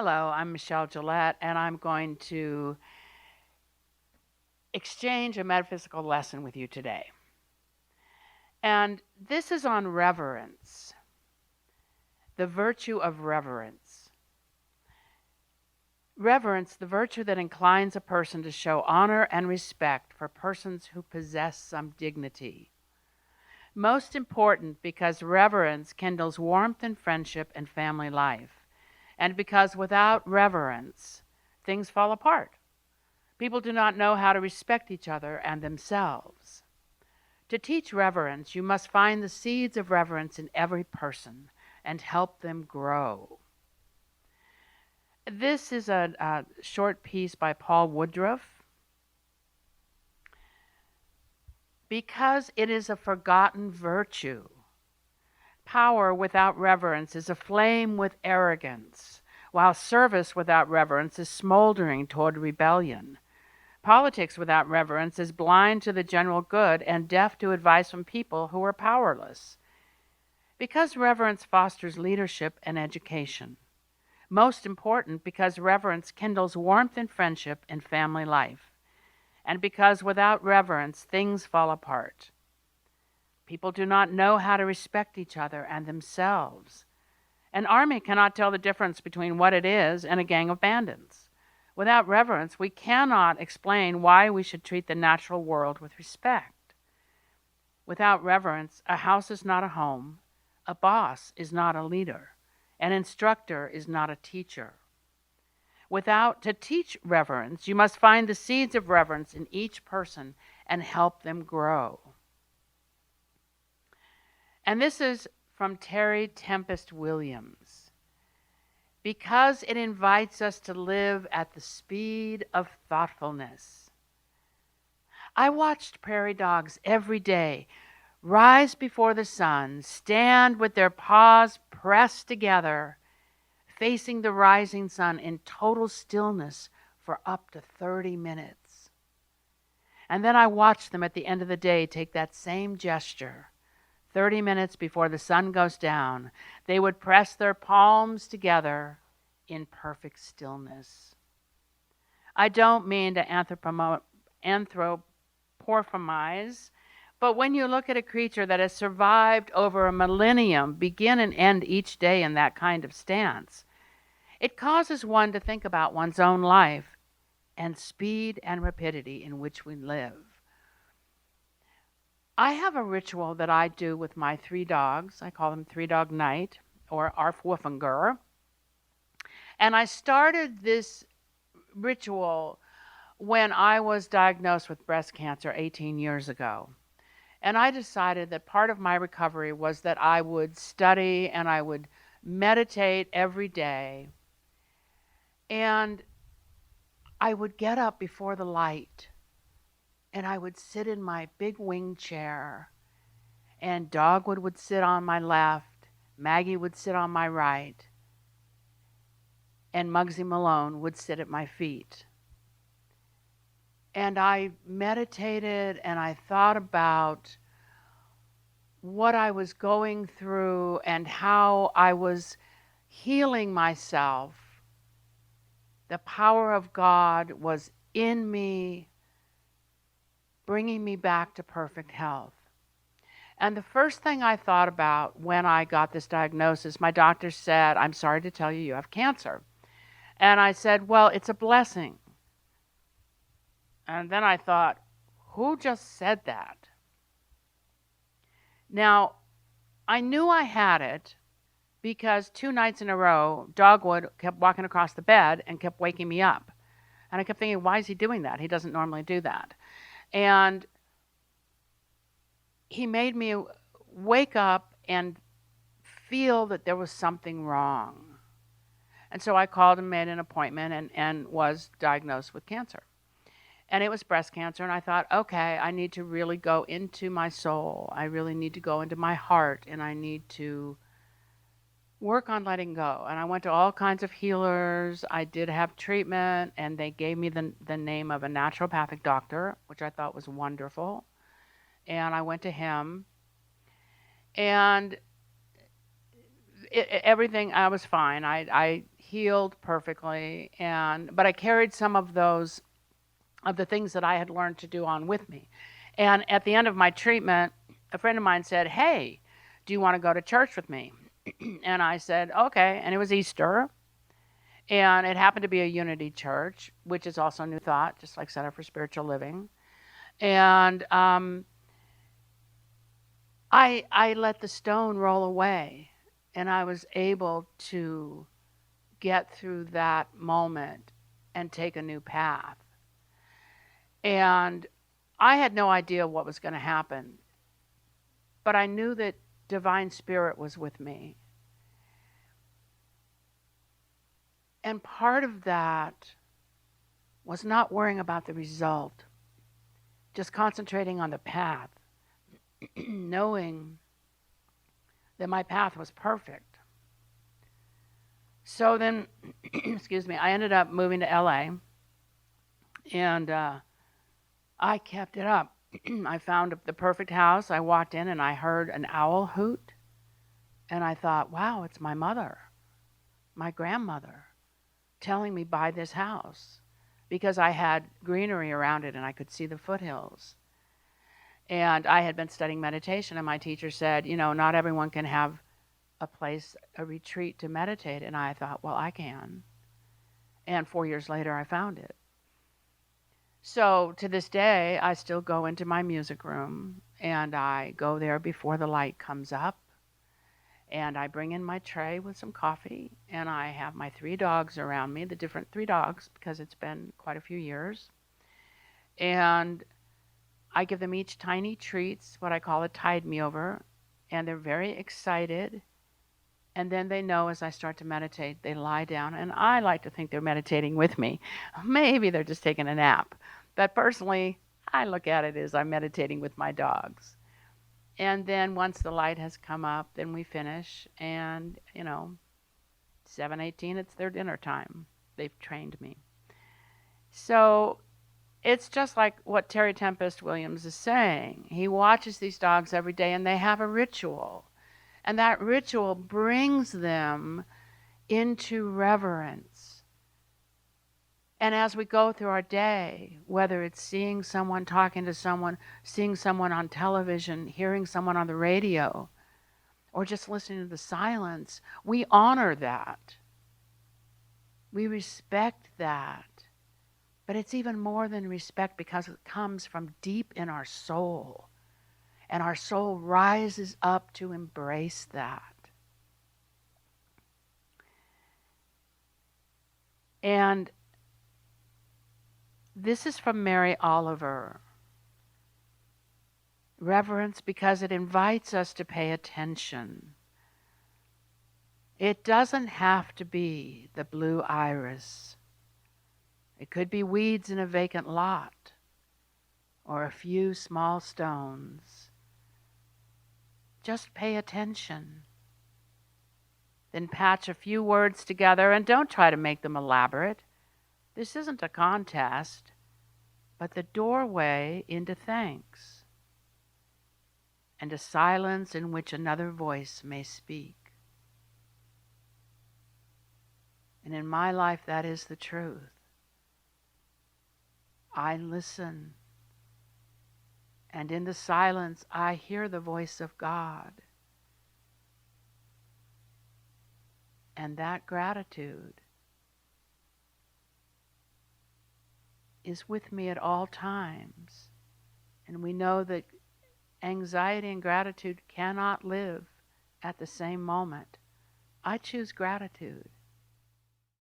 Hello, I'm Michelle Gillette, and I'm going to exchange a metaphysical lesson with you today. And this is on reverence, the virtue of reverence. Reverence, the virtue that inclines a person to show honor and respect for persons who possess some dignity. Most important because reverence kindles warmth in friendship and family life, and because without reverence, things fall apart. People do not know how to respect each other and themselves. To teach reverence, you must find the seeds of reverence in every person and help them grow. This is a short piece by Paul Woodruff. Because it is a forgotten virtue. Power without reverence is aflame with arrogance, while service without reverence is smoldering toward rebellion. Politics without reverence is blind to the general good and deaf to advice from people who are powerless. Because reverence fosters leadership and education. Most important, because reverence kindles warmth in friendship and family life. And because without reverence, things fall apart. People do not know how to respect each other and themselves. An army cannot tell the difference between what it is and a gang of bandits. Without reverence, we cannot explain why we should treat the natural world with respect. Without reverence, a house is not a home, a boss is not a leader, an instructor is not a teacher. To teach reverence, you must find the seeds of reverence in each person and help them grow. And this is from Terry Tempest Williams. Because it invites us to live at the speed of thoughtfulness. I watched prairie dogs every day rise before the sun, stand with their paws pressed together, facing the rising sun in total stillness for up to 30 minutes. And then I watched them at the end of the day take that same gesture. 30 minutes before the sun goes down, they would press their palms together in perfect stillness. I don't mean to anthropomorphize, but when you look at a creature that has survived over a millennium, begin and end each day in that kind of stance, it causes one to think about one's own life and speed and rapidity in which we live. I have a ritual that I do with my 3 dogs. I call them 3-Dog Night, or Arfwuffenger. And I started this ritual when I was diagnosed with breast cancer 18 years ago. And I decided that part of my recovery was that I would study and I would meditate every day. And I would get up before the light. And I would sit in my big wing chair, and Dogwood would sit on my left, Maggie would sit on my right, and Muggsy Malone would sit at my feet. And I meditated and I thought about what I was going through and how I was healing myself. The power of God was in me, bringing me back to perfect health. And the first thing I thought about when I got this diagnosis, my doctor said, "I'm sorry to tell you, you have cancer." And I said, "Well, it's a blessing." And then I thought, who just said that? Now, I knew I had it because 2 nights in a row, Dogwood kept walking across the bed and kept waking me up. And I kept thinking, why is he doing that? He doesn't normally do that. And he made me wake up and feel that there was something wrong. And so I called and made an appointment and was diagnosed with cancer. And it was breast cancer. And I thought, okay, I need to really go into my soul. I really need to go into my heart. And I need to work on letting go. And I went to all kinds of healers. I did have treatment. And they gave me the name of a naturopathic doctor, which I thought was wonderful. And I went to him. And everything, I was fine. healed perfectly, but I carried some of those, of the things that I had learned to do on with me. And at the end of my treatment, a friend of mine said, "Hey, do you want to go to church with me?" And I said, "Okay." And it was Easter, and it happened to be a Unity church, which is also New Thought, just like Center for Spiritual Living. And I let the stone roll away, and I was able to get through that moment and take a new path. And I had no idea what was going to happen, but I knew that Divine Spirit was with me. And part of that was not worrying about the result, just concentrating on the path, knowing that my path was perfect. So then, excuse me, I ended up moving to LA, and I kept it up. I found the perfect house. I walked in and I heard an owl hoot, and I thought, wow, it's my mother, my grandmother, telling me buy this house, because I had greenery around it and I could see the foothills. And I had been studying meditation, and my teacher said, not everyone can have a place, a retreat to meditate. And I thought, well, I can. And 4 years later, I found it. So to this day, I still go into my music room, and I go there before the light comes up. And I bring in my tray with some coffee, and I have my 3 dogs around me, the different 3 dogs, because it's been quite a few years. And I give them each tiny treats, what I call a tide me over, and they're very excited. And then they know as I start to meditate, they lie down, and I like to think they're meditating with me. Maybe they're just taking a nap. But personally, I look at it as I'm meditating with my dogs. And then once the light has come up, then we finish, and 7:18, it's their dinner time. They've trained me. So it's just like what Terry Tempest Williams is saying. He watches these dogs every day, and they have a ritual. And that ritual brings them into reverence. And as we go through our day, whether it's seeing someone, talking to someone, seeing someone on television, hearing someone on the radio, or just listening to the silence, we honor that. We respect that. But it's even more than respect, because it comes from deep in our soul. And our soul rises up to embrace that. And this is from Mary Oliver. Reverence, because it invites us to pay attention. It doesn't have to be the blue iris. It could be weeds in a vacant lot, or a few small stones. Just pay attention. Then patch a few words together, and don't try to make them elaborate. This isn't a contest, but the doorway into thanks, and a silence in which another voice may speak. And in my life, that is the truth. I listen, and in the silence, I hear the voice of God. And that gratitude is with me at all times. And we know that anxiety and gratitude cannot live at the same moment. I choose gratitude.